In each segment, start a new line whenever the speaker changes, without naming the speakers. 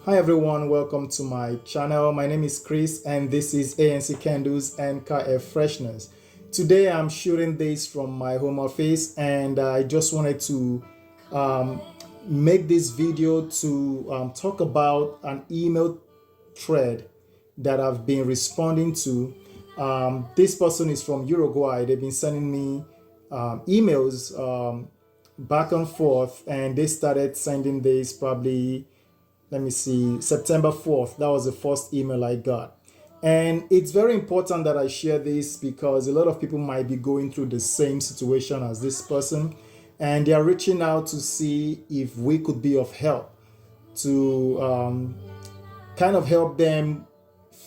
Hi everyone, welcome to my channel. My name is Chris and this is ANC Candles and KF Fresheners. Today I'm shooting this from my home office and I just wanted to um, make this video to talk about an email thread that I've been responding to. This person is from Uruguay. They've been sending me emails back and forth, and they started sending this probably, let me see, September 4th. That was the first email I got. And it's very important that I share this because a lot of people might be going through the same situation as this person, and they are reaching out to see if we could be of help to kind of help them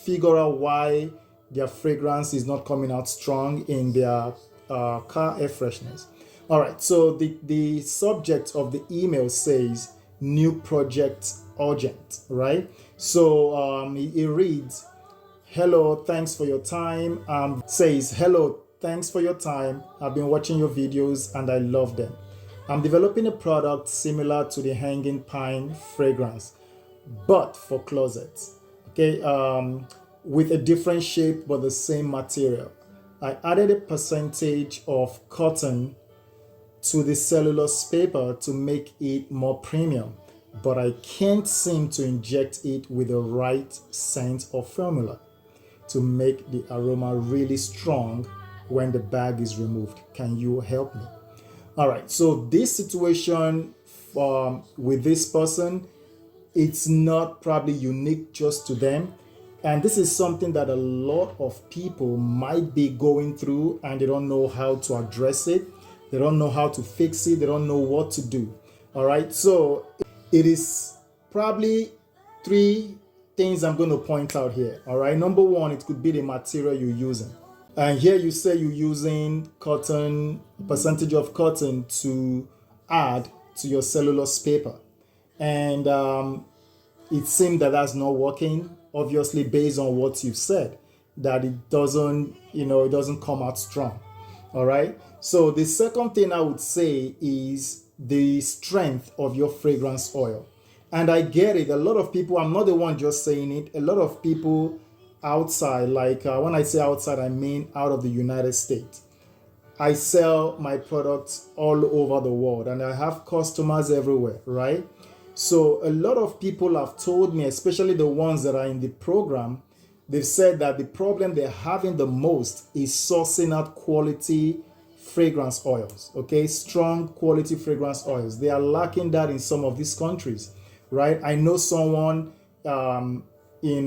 figure out why their fragrance is not coming out strong in their car air freshness. All right, so the subject of the email says new project urgent, right? So it reads, hello, thanks for your time. Says, hello, thanks for your time. I've been watching your videos and I love them. I'm developing a product similar to the hanging pine fragrance, but for closets, okay, with a different shape but the same material. I added a percentage of cotton to the cellulose paper to make it more premium, but I can't seem to inject it with the right scent or formula to make the aroma really strong when the bag is removed. Can you help me? All right, so this situation with this person, it's not probably unique just to them. And this is something that a lot of people might be going through and they don't know how to address it. They don't know how to fix it. They don't know what to do. All right, so it is probably three things I'm going to point out here. All right, number one, it could be the material you're using. And here you say you're using cotton, percentage of cotton to add to your cellulose paper. And it seemed that that's not working, obviously based on what you've said, that it doesn't, it doesn't come out strong. All right. So the second thing I would say is the strength of your fragrance oil. And I get it. A lot of people, I'm not the one just saying it. A lot of people outside, like when I say outside, I mean out of the United States. I sell my products all over the world and I have customers everywhere, right? So a lot of people have told me, especially the ones that are in the program, they've said that the problem they're having the most is sourcing out quality fragrance oils, okay? Strong quality fragrance oils. They are lacking that in some of these countries, right? I know someone in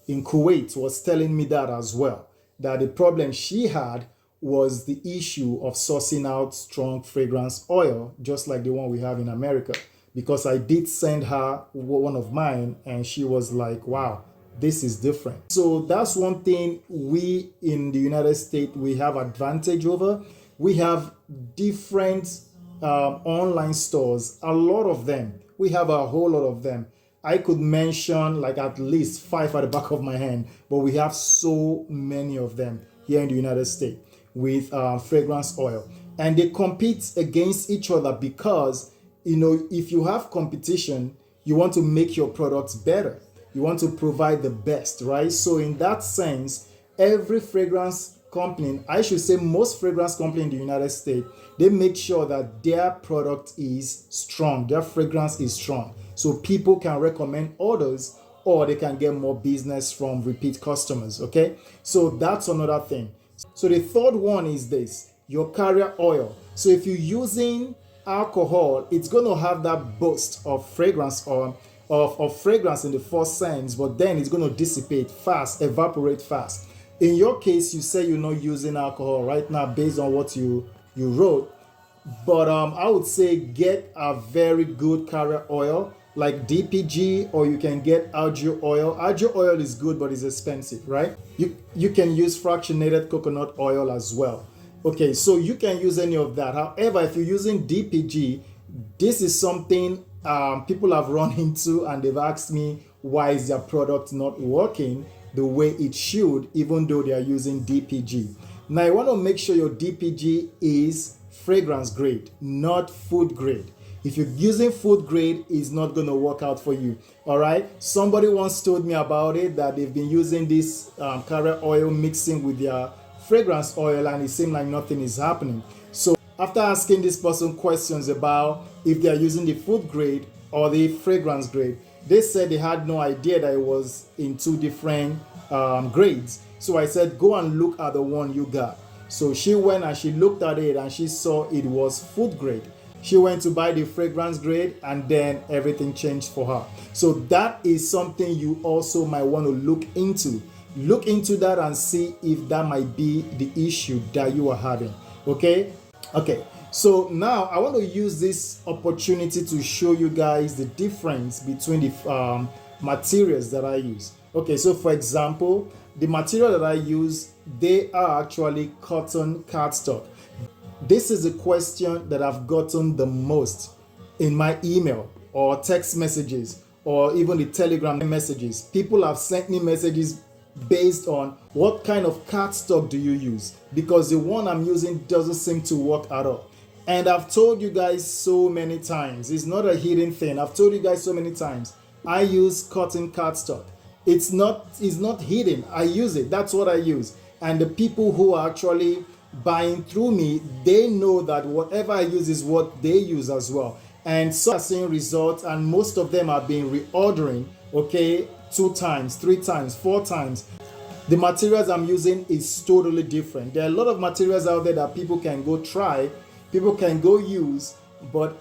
Kuwait was telling me that as well, that the problem she had was the issue of sourcing out strong fragrance oil, just like the one we have in America. Because I did send her one of mine and she was like, wow, this is different. So that's one thing we in the United States, we have advantage over. We have different online stores, a lot of them. We have a whole lot of them. I could mention like at least 5 at the back of my hand, but we have so many of them here in the United States with fragrance oil. And they compete against each other because, if you have competition, you want to make your products better. You want to provide the best, right? So in that sense, every fragrance company, I should say most fragrance company in the United States, they make sure that their product is strong, their fragrance is strong. So people can recommend others or they can get more business from repeat customers, okay? So that's another thing. So the third one is this, your carrier oil. So if you're using alcohol, it's going to have that burst of fragrance or of fragrance in the first sense, but then it's going to dissipate fast, evaporate fast. In your case, you say you're not using alcohol right now based on what you wrote, but I would say get a very good carrier oil like DPG, or you can get algae oil. Algae oil is good, but it's expensive, right? You can use fractionated coconut oil as well. Okay, so you can use any of that. However, if you're using DPG, this is something people have run into and they've asked me why is their product not working the way it should, even though they are using DPG. Now, you want to make sure your DPG is fragrance grade, not food grade. If you're using food grade, it's not going to work out for you. All right. Somebody once told me about it, that they've been using this carrier oil mixing with their fragrance oil, and it seemed like nothing is happening. So after asking this person questions about if they are using the food grade or the fragrance grade, they said they had no idea that it was in two different grades. So I said, go and look at the one you got. So she went and she looked at it and she saw it was food grade. She went to buy the fragrance grade, and then everything changed for her. So that is something you also might want to look into. Look into that and see if that might be the issue that you are having. Okay. So now I want to use this opportunity to show you guys the difference between the materials that I use. Okay, so for example, the material that I use, they are actually cotton cardstock. This is a question that I've gotten the most in my email or text messages or even the Telegram messages. People have sent me messages based on what kind of cardstock do you use, because the one I'm using doesn't seem to work at all. And I've told you guys so many times, it's not a hidden thing. I've told you guys so many times, I use cotton cardstock. It's not hidden. I use it. That's what I use. And the people who are actually buying through me, they know that whatever I use is what they use as well. And so are seeing results, and most of them have been reordering, okay, 2 times, 3 times, 4 times. The materials I'm using is totally different. There are a lot of materials out there that people can go try, people can go use, but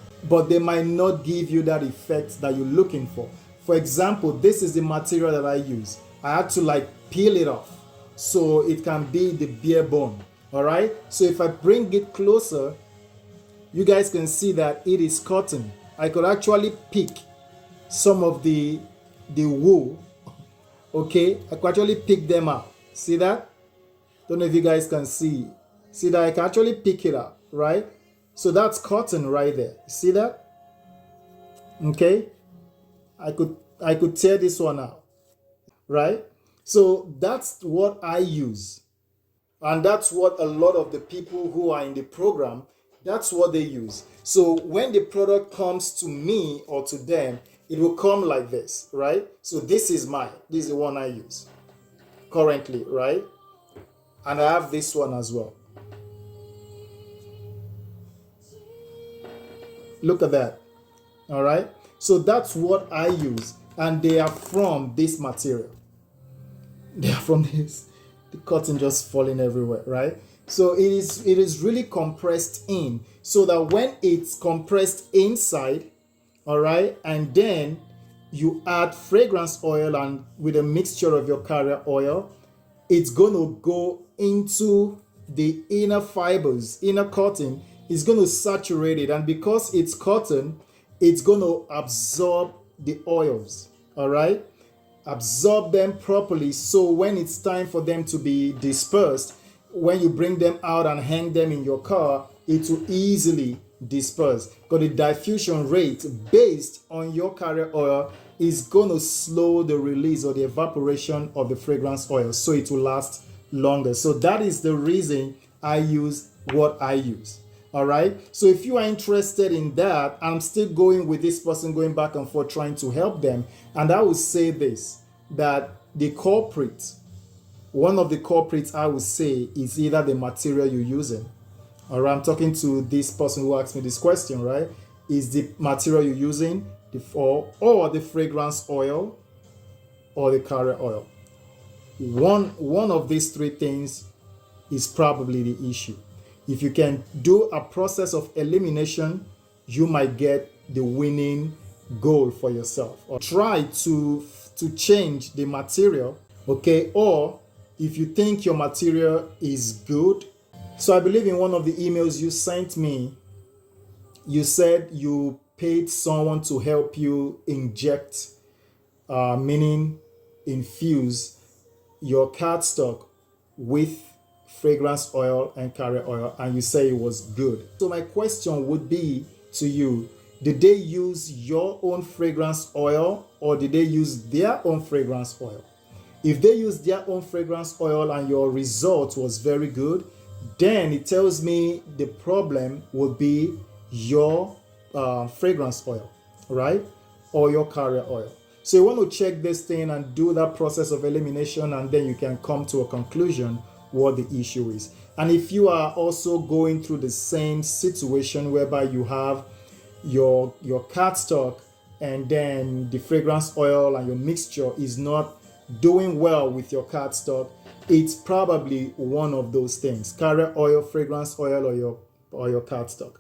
they might not give you that effect that you're looking for. For example, this is the material that I use. I had to peel it off so it can be the bare bone. All right. So if I bring it closer, you guys can see that it is cotton. I could actually pick some of the wool. Okay, I could actually pick them out. See that? Don't know if you guys can see. See that I can actually pick it up, right? So that's cotton right there. See that? Okay. I could tear this one out, right? So that's what I use. And that's what a lot of the people who are in the program, that's what they use. So when the product comes to me or to them, it will come like this, right? So this is mine. This is the one I use currently, right? And I have this one as well. Look at that. All right. So that's what I use. And they are from this material. They are from this. The cotton just falling everywhere, right? So it is really compressed in, so that when it's compressed inside, all right, and then you add fragrance oil and with a mixture of your carrier oil, it's going to go into the inner fibers, inner cotton. It's going to saturate it, and because it's cotton, it's going to absorb the oils, all right? Absorb them properly, so when it's time for them to be dispersed, when you bring them out and hang them in your car, it will easily disperse, because the diffusion rate based on your carrier oil is going to slow the release or the evaporation of the fragrance oil, so it will last longer. So that is the reason I use what I use. All right. So if you are interested in that, I'm still going with this person, going back and forth, trying to help them. And I would say this, that the culprit, one of the culprits I would say, is either the material you're using. All right. I'm talking to this person who asked me this question, right? Is the material you're using or the fragrance oil or the carrier oil? One of these 3 things is probably the issue. If you can do a process of elimination, you might get the winning goal for yourself. Or try to change the material, okay? Or if you think your material is good. So I believe in one of the emails you sent me, you said you paid someone to help you inject, meaning infuse your cardstock with fragrance oil and carrier oil, and you say it was good. So my question would be to you, did they use your own fragrance oil or did they use their own fragrance oil? If they used their own fragrance oil and your result was very good, then it tells me the problem would be your fragrance oil, right? Or your carrier oil. So you want to check this thing and do that process of elimination, and then you can come to a conclusion what the issue is. And if you are also going through the same situation whereby you have your cardstock and then the fragrance oil and your mixture is not doing well with your cardstock, it's probably one of those things: carrier oil, fragrance oil, or your cardstock.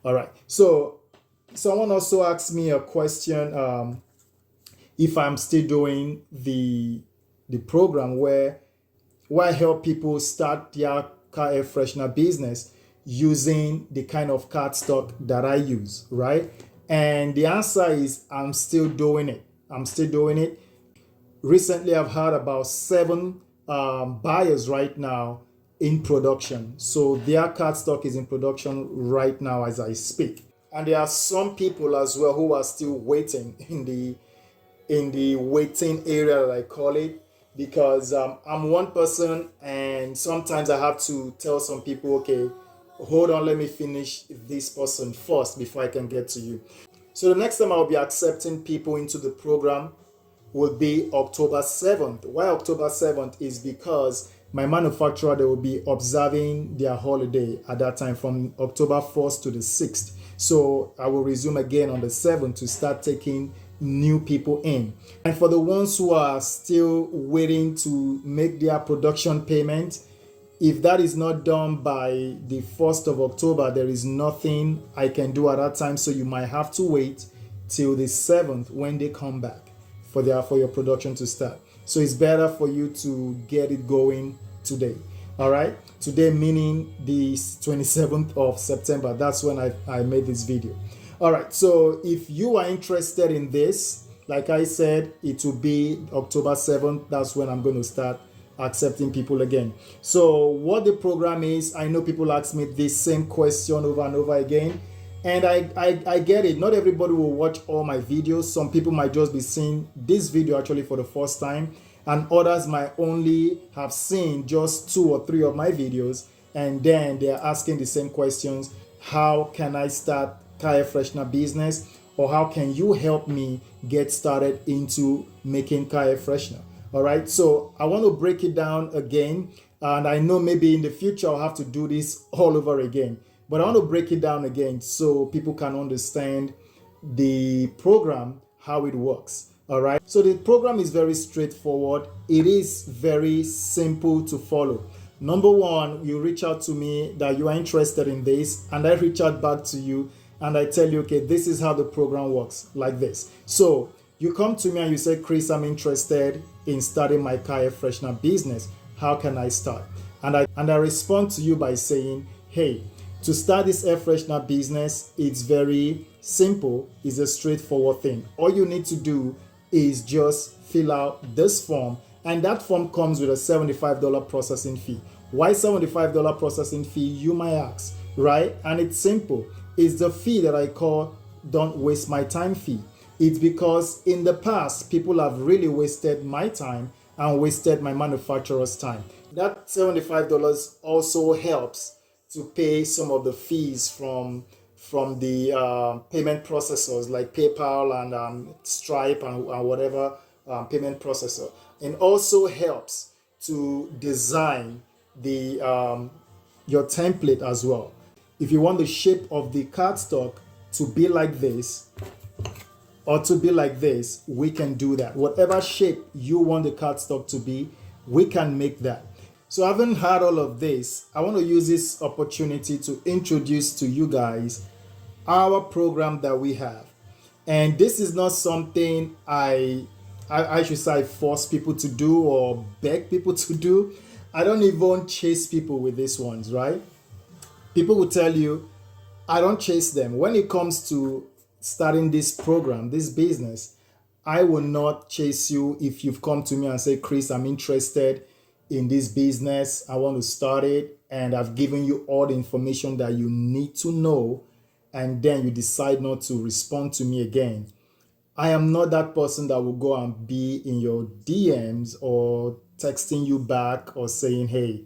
All right. So someone also asked me a question, if I'm still doing the program where I help people start their car air freshener business using the kind of cardstock that I use, right? And the answer is I'm still doing it. I'm still doing it. Recently, I've had about 7 buyers right now in production. So their cardstock is in production right now as I speak. And there are some people as well who are still waiting in the waiting area that I call it, because I'm one person and sometimes I have to tell some people, okay, hold on, let me finish this person first before I can get to you. So the next time I'll be accepting people into the program will be October 7th. Why October 7th is because my manufacturer, they will be observing their holiday at that time from October 1st to the 6th. So I will resume again on the 7th to start taking new people in. And for the ones who are still waiting to make their production payment, if that is not done by the 1st of October, there is nothing I can do at that time. So you might have to wait till the 7th when they come back for your production to start. So it's better for you to get it going today. All right, today meaning the 27th of September. That's when I made this video. All right, so if you are interested in this, like I said, it will be October 7th. That's when I'm going to start accepting people again. So what the program is, I know people ask me this same question over and over again, and I get it. Not everybody will watch all my videos. Some people might just be seeing this video actually for the first time, and others might only have seen just 2 or 3 of my videos, and then they're asking the same questions. How can I start car air freshener business, or how can you help me get started into making car air freshener? All right, so I want to break it down again, and I know maybe in the future I'll have to do this all over again, but I want to break it down again so people can understand the program, how it works. All right, so the program is very straightforward. It is very simple to follow. Number one, you reach out to me that you are interested in this, and I reach out back to you and I tell you, okay, this is how the program works, like this. So you come to me and you say, Chris, I'm interested in starting my car air freshener business. How can I start? And I respond to you by saying, hey, to start this air freshener business, it's very simple. It's a straightforward thing. All you need to do is just fill out this form, and that form comes with a $75 processing fee. Why $75 processing fee, you might ask, right? And it's simple. It's the fee that I call don't waste my time fee. It's because in the past, people have really wasted my time and wasted my manufacturer's time. That $75 also helps to pay some of the fees from the payment processors like PayPal and Stripe and whatever payment processor, and also helps to design the your template as well. If you want the shape of the cardstock to be like this or to be like this, we can do that. Whatever shape you want the cardstock to be, we can make that. So having had all of this, I want to use this opportunity to introduce to you guys our program that we have. And this is not something I should say I force people to do or beg people to do. I don't even chase people with these ones, right? People will tell you, I don't chase them. When it comes to starting this program, this business, I will not chase you if you've come to me and say, Chris, I'm interested in this business. I want to start it. And I've given you all the information that you need to know. And then you decide not to respond to me again. I am not that person that will go and be in your DMs or texting you back or saying, hey,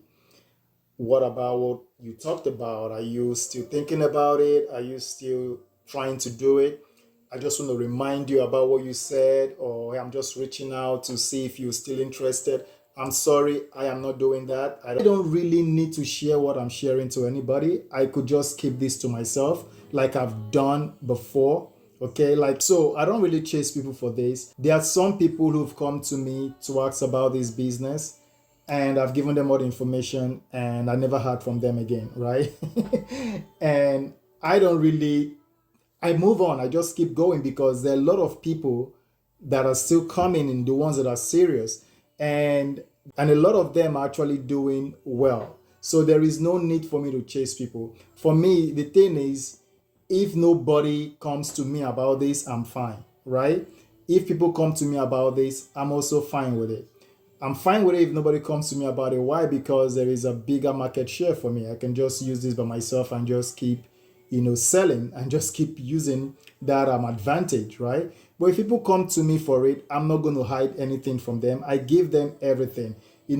what about what you talked about? Are you still thinking about it? Are you still trying to do it. I just want to remind you about what you said, or I'm just reaching out to see if you're still interested. I'm sorry, I am not doing that. I don't really need to share what I'm sharing to anybody. I could just keep this to myself like I've done before. Okay, like, so I don't really chase people for this. There are some people who've come to me to ask about this business, and I've given them all the information and I never heard from them again, right? And I don't really, I move on. I just keep going because there are a lot of people that are still coming in, the ones that are serious, and a lot of them are actually doing well. So there is no need for me to chase people. For me, the thing is, if nobody comes to me about this, I'm fine, right? If people come to me about this, I'm also fine with it. I'm fine with it if nobody comes to me about it. Why? Because there is a bigger market share for me. I can just use this by myself and just keep, selling and just keep using that advantage, right? But if people come to me for it, I'm not going to hide anything from them. I give them everything.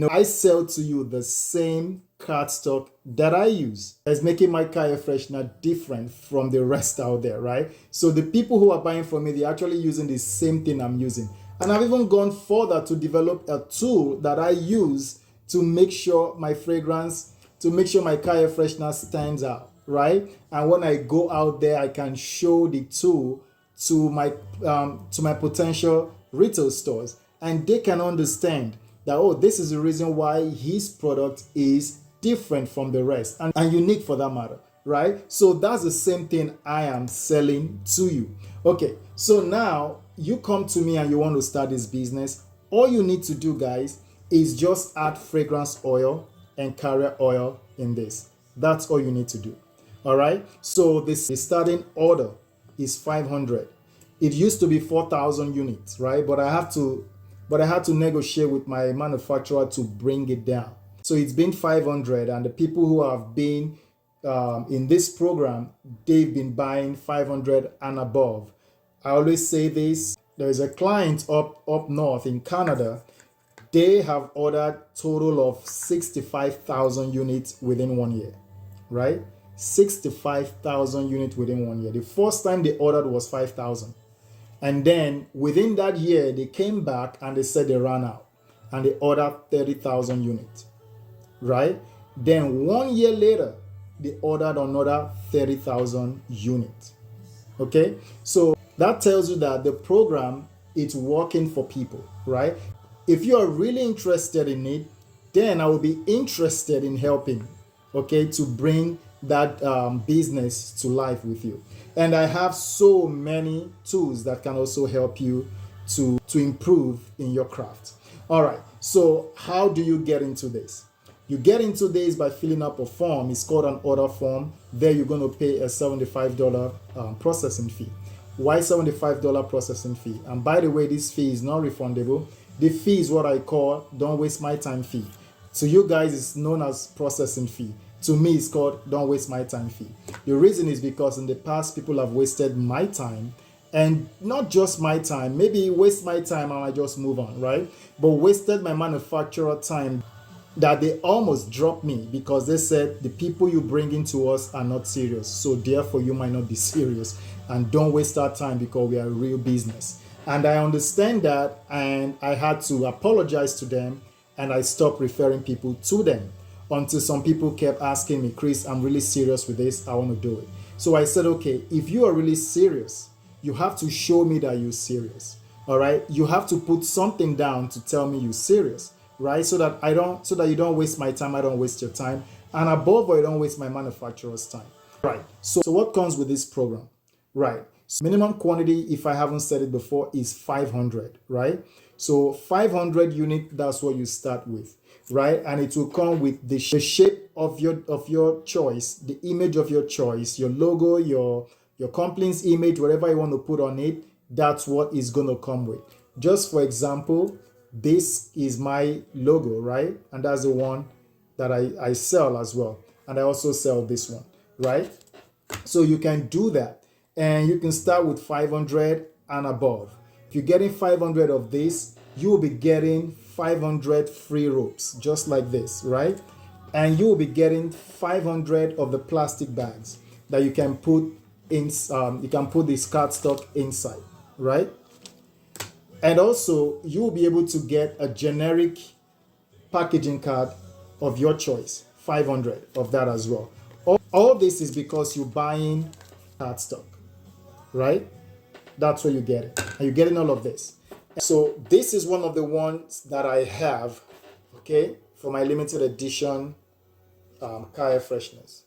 I sell to you the same cardstock that I use. It's making my car air freshener different from the rest out there, right? So the people who are buying from me, they're actually using the same thing I'm using. And I've even gone further to develop a tool that I use to make sure my fragrance, to make sure my car air freshener stands out, right? And when I go out there, I can show the tool to my potential retail stores, and they can understand that, oh, this is the reason why his product is different from the rest and unique for that matter, right? So that's the same thing I am selling to you. Okay, so now you come to me and you want to start this business. All you need to do, guys, is just add fragrance oil and carrier oil in this. That's all you need to do. All right, so the starting order is 500. It used to be 4,000 units, right? But I had to negotiate with my manufacturer to bring it down. So it's been 500, and the people who have been in this program, they've been buying 500 and above. I always say this. There is a client up north in Canada. They have ordered total of 65,000 units within 1 year, right? 65,000 units within 1 year. The first time they ordered was 5,000. And then within that year, they came back and they said they ran out and they ordered 30,000 units, right? Then 1 year later, they ordered another 30,000 units. Okay, so that tells you that the program is working for people, right? If you are really interested in it, then I will be interested in helping, okay, to bring that business to life with you. And I have so many tools that can also help you to improve in your craft. All right, so how do you get into this? You get into this by filling up a form. It's called an order form. There you're going to pay a $75 processing fee. Why $75 processing fee? And by the way, this fee is not refundable. The fee is what I call don't waste my time fee. To you guys, it's known as processing fee. To me, it's called don't waste my time fee. The reason is because in the past, people have wasted my time, and not just my time. Maybe waste my time and I just move on, right? But wasted my manufacturer time, that they almost dropped me because they said the people you bring into us are not serious. So therefore you might not be serious, and don't waste our time because we are a real business. And I understand that, and I had to apologize to them, and I stopped referring people to them until some people kept asking me, Chris, I'm really serious with this. I want to do it. So I said, okay, if you are really serious, you have to show me that you're serious. All right. You have to put something down to tell me you're serious, right? So that you don't waste my time. I don't waste your time. And above all, you don't waste my manufacturer's time. Right. So what comes with this program? Right. So minimum quantity, if I haven't said it before, is 500, right? So 500 units, that's what you start with, right? And it will come with the shape of your choice, the image of your choice, your logo, your company's image, whatever you want to put on it, that's what it's going to come with. Just for example, this is my logo, right? And that's the one that I sell as well. And I also sell this one, right? So you can do that. And you can start with 500 and above. If you're getting 500 of this, you will be getting 500 free ropes, just like this, right? And you will be getting 500 of the plastic bags that you can put you can put this cardstock inside, right? And also you will be able to get a generic packaging card of your choice, 500 of that as well. All this is because you're buying cardstock, right? That's where you get it. And you're getting all of this. So this is one of the ones that I have, okay, for my limited edition car fresheners.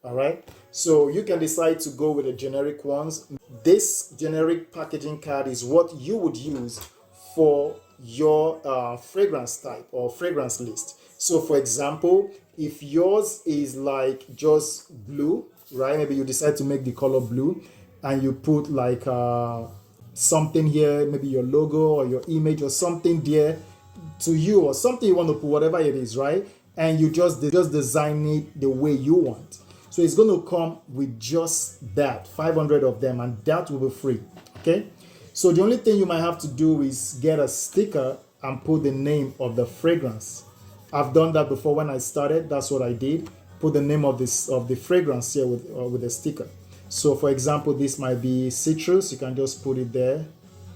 All right. So you can decide to go with the generic ones. This generic packaging card is what you would use for your fragrance type or fragrance list. So for example, if yours is like just blue, right? Maybe you decide to make the color blue and you put like something here, maybe your logo or your image or something there to you, or something you want to put, whatever it is, right? And you just design it the way you want. So it's going to come with just that, 500 of them, and that will be free, okay? So the only thing you might have to do is get a sticker and put the name of the fragrance. I've done that before when I started. That's what I did. Put the name of the fragrance here with a sticker. So for example, this might be citrus. You can just put it there,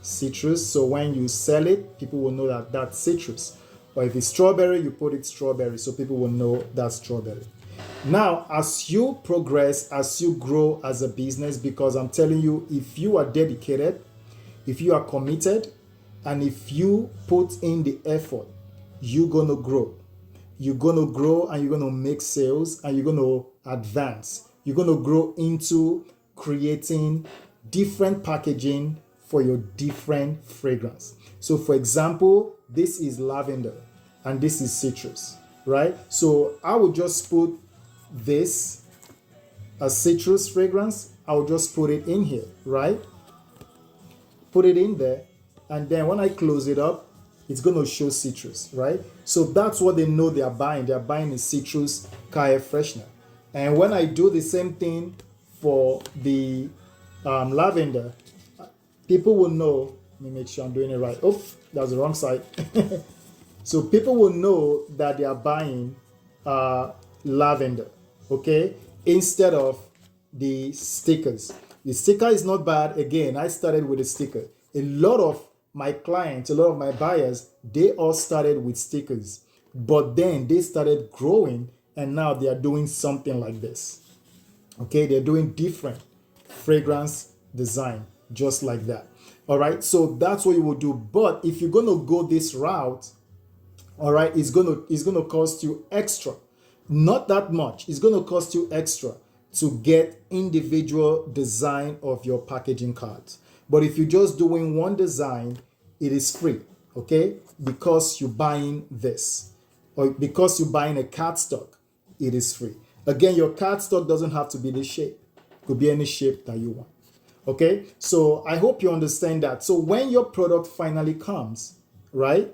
citrus. So when you sell it, people will know that that's citrus. Or if it's strawberry, you put it strawberry, so people will know that's strawberry. Now, as you progress, as you grow as a business, because I'm telling you, if you are dedicated, if you are committed, and if you put in the effort, you're going to grow. You're going to grow and you're going to make sales and you're going to advance. You're going to grow into creating different packaging for your different fragrance. So for example, this is lavender and this is citrus, right? So I would just put this as citrus fragrance. I will just put it in here, right? Put it in there. And then when I close it up, it's going to show citrus, right? So that's what they know they are buying. They are buying a citrus car air freshener. And when I do the same thing for the lavender, people will know. Let me make sure I'm doing it right. Oh, that's the wrong side. So people will know that they are buying lavender, okay, instead of the stickers. The sticker is not bad. Again, I started with a sticker. A lot of my clients, a lot of my buyers, they all started with stickers, but then they started growing and now they are doing something like this. Okay, they're doing different fragrance design just like that. All right, so that's what you will do. But if you're going to go this route, all right, it's going to cost you extra. Not that much. It's going to cost you extra to get individual design of your packaging cards. But if you're just doing one design, it is free, okay? Because you're buying this, or because you're buying a cardstock, it is free. Again, your cardstock doesn't have to be this shape. It could be any shape that you want, okay? So I hope you understand that. So when your product finally comes, right?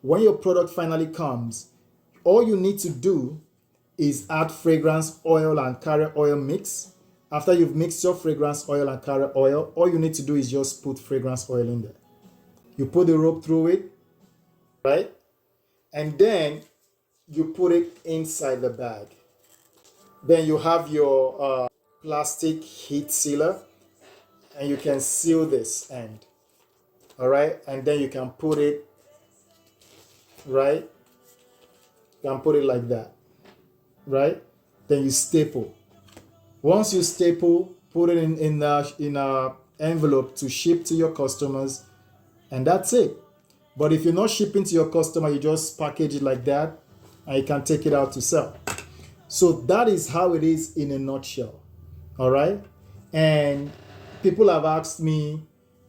When your product finally comes, all you need to do is add fragrance oil and carrier oil mix. After you've mixed your fragrance oil and carrier oil, all you need to do is just put fragrance oil in there. You put the rope through it, right? And then you put it inside the bag. Then you have your plastic heat sealer and you can seal this end, all right? And then you can put it, right? You can put it like that, right? Then you staple. Once you staple, put it in a envelope to ship to your customers, and that's it. But if you're not shipping to your customer, you just package it like that, and you can take it out to sell. So that is how it is in a nutshell, all right? And people have asked me,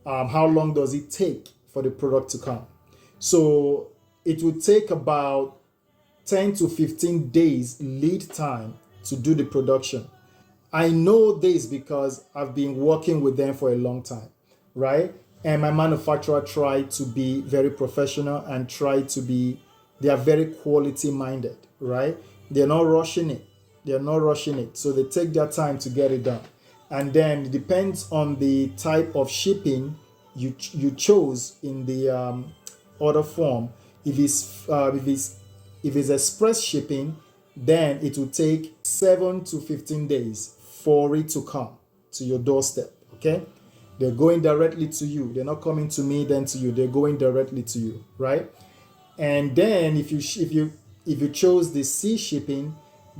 how long does it take for the product to come? So it would take about 10 to 15 days lead time to do the production. I know this because I've been working with them for a long time, right? And my manufacturer tried to be very professional and they are very quality minded, right? They're not rushing it. They're not rushing it. So they take their time to get it done. And then it depends on the type of shipping you chose in the order form. If it's express shipping, then it will take 7 to 15 days for it to come. to your doorstep. Okay, they're going directly to you. They're not coming to me then to you. They're going directly to you, right? And then if you chose the sea shipping,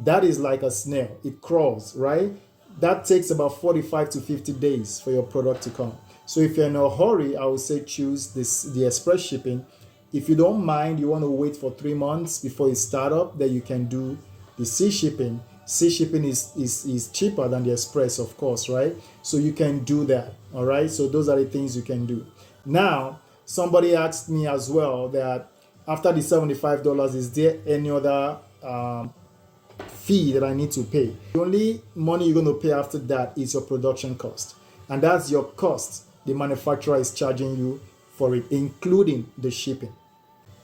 that is like a snail. It crawls, right? That takes about 45 to 50 days for your product to come. So if you're in a hurry, I would say choose the express shipping. If you don't mind, you want to wait for 3 months before you start up, then you can do the sea shipping. Sea shipping is cheaper than the express, of course, right? So you can do that, all right? So those are the things you can do. Now, somebody asked me as well that after the $75, is there any other fee that I need to pay? The only money you're going to pay after that is your production cost. And that's your cost the manufacturer is charging you for it, including the shipping.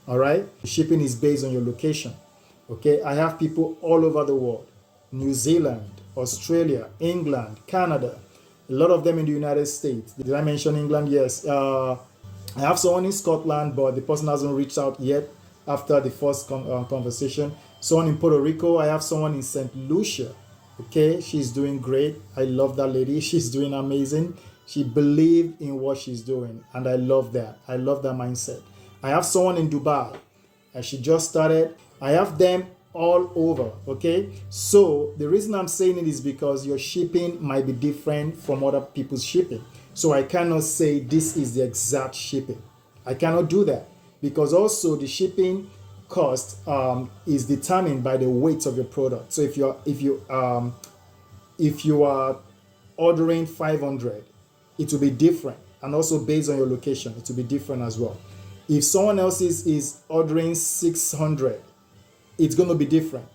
All right? The shipping is based on your location. Okay? I have people all over the world. New Zealand, Australia, England, Canada. A lot of them in the United States. Did I mention England? Yes. I have someone in Scotland, but the person hasn't reached out yet after the first conversation. Someone in Puerto Rico. I have someone in St. Lucia. Okay, she's doing great. I love that lady. She's doing amazing. She believed in what she's doing, and I love that. I love that mindset. I have someone in Dubai, and she just started. I have them all over, okay? So the reason I'm saying it is because your shipping might be different from other people's shipping. So I cannot say this is the exact shipping. I cannot do that because also the shipping cost is determined by the weight of your product. So if you are ordering 500, it will be different, and also based on your location, it will be different as well. If someone else is ordering 600, it's going to be different.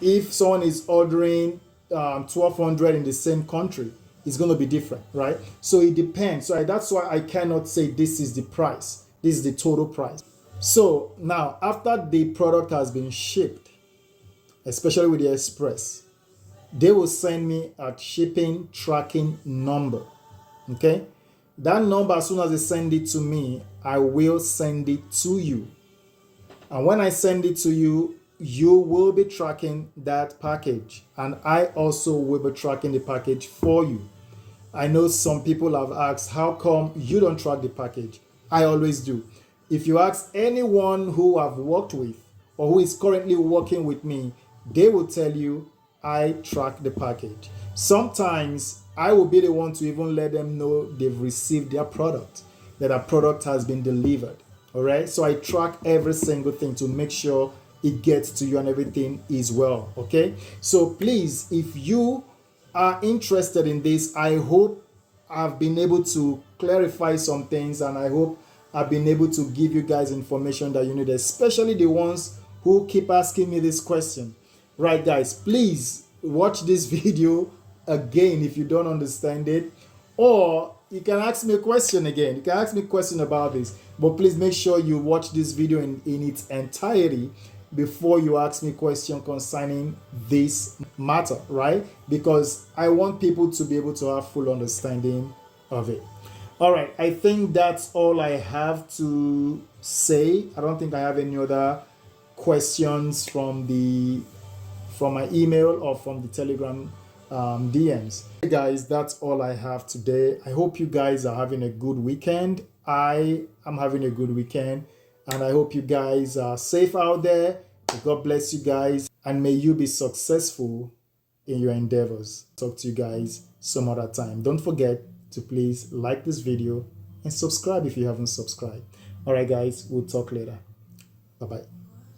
If someone is ordering 1200 in the same country, it's going to be different, right? So it depends. So that's why I cannot say this is the price. This is the total price. So now, after the product has been shipped, especially with the express, they will send me a shipping tracking number. Okay? That number, as soon as they send it to me, I will send it to you. And when I send it to you, you will be tracking that package. And I also will be tracking the package for you. I know some people have asked, how come you don't track the package? I always do. If you ask anyone who I've worked with or who is currently working with me, they will tell you I track the package. Sometimes I will be the one to even let them know they've received their product, that a product has been delivered. All right. So I track every single thing to make sure it gets to you and everything is well. Okay. So please, if you are interested in this, I hope I've been able to clarify some things, and I hope I've been able to give you guys information that you need, especially the ones who keep asking me this question. Right, guys, please watch this video again if you don't understand it, or you can ask me a question again. You can ask me a question about this, but please make sure you watch this video in its entirety before you ask me a question concerning this matter, right? Because I want people to be able to have full understanding of it. All right, I think that's all I have to say. I don't think I have any other questions from my email or from the Telegram DMs. Hey guys, that's all I have today. I hope you guys are having a good weekend. I am having a good weekend, and I hope you guys are safe out there. God bless you guys, and may you be successful in your endeavors. Talk to you guys some other time. Don't forget to please like this video and subscribe if you haven't subscribed. All right, guys, we'll talk later. Bye-bye.